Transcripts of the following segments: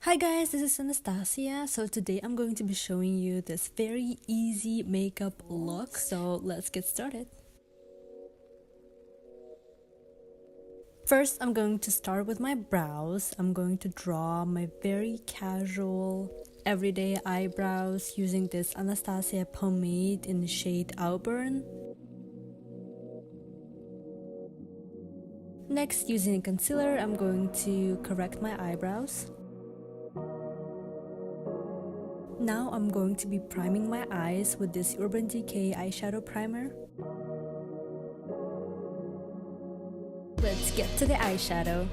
Hi guys, this is Anastasia. So today I'm going to be showing you this very easy makeup look. So let's get started. First, I'm going to start with my brows. I'm going to draw my very casual, everyday eyebrows using this Anastasia pomade in the shade Auburn. Next, using a concealer, I'm going to correct my eyebrows. Now I'm going to be priming my eyes with this Urban Decay eyeshadow primer. Let's get to the eyeshadow.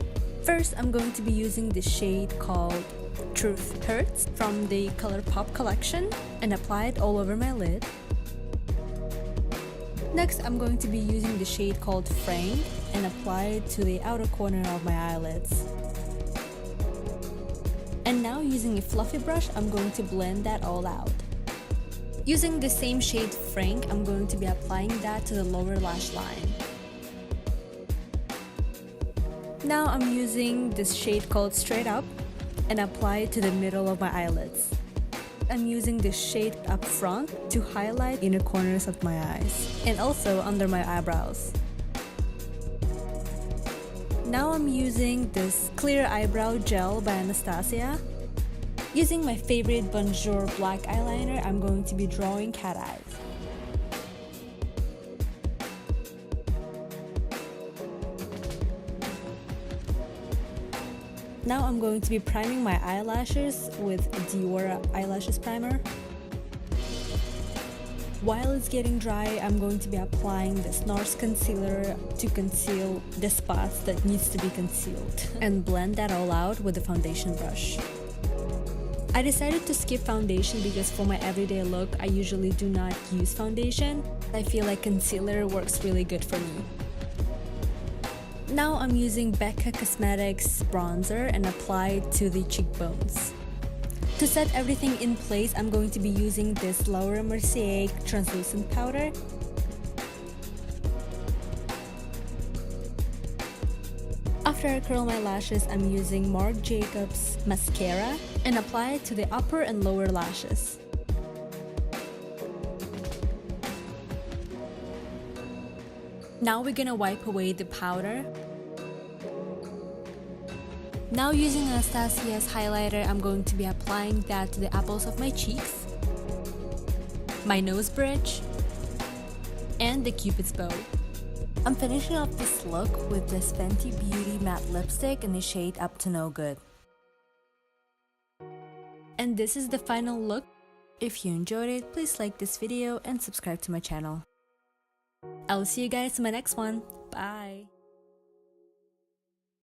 First, I'm going to be using the shade called Truth Hurts from the ColourPop collection and apply it all over my lid. Next, I'm going to be using the shade called Frank and apply it to the outer corner of my eyelids. And now using a fluffy brush, I'm going to blend that all out. Using the same shade Frank, I'm going to be applying that to the lower lash line. Now I'm using this shade called Straight Up and apply it to the middle of my eyelids. I'm using this shade up front to highlight inner corners of my eyes and also under my eyebrows. Now I'm using this clear eyebrow gel by Anastasia. Using my favorite Bonjour black eyeliner, I'm going to be drawing cat eyes. Now I'm going to be priming my eyelashes with Dior Eyelashes Primer. While it's getting dry, I'm going to be applying this NARS concealer to conceal the spots that needs to be concealed and blend that all out with the foundation brush. I decided to skip foundation because for my everyday look, I usually do not use foundation. I feel like concealer works really good for me. Now I'm using Becca Cosmetics bronzer and apply it to the cheekbones. To set everything in place, I'm going to be using this Laura Mercier translucent powder. After I curl my lashes, I'm using Marc Jacobs mascara and apply it to the upper and lower lashes. Now we're gonna wipe away the powder. Now using Anastasia's highlighter, I'm going to be applying that to the apples of my cheeks, my nose bridge, and the Cupid's bow. I'm finishing off this look with this Fenty Beauty matte lipstick in the shade Up to No Good. And this is the final look. If you enjoyed it, please like this video and subscribe to my channel. I'll see you guys in my next one. Bye!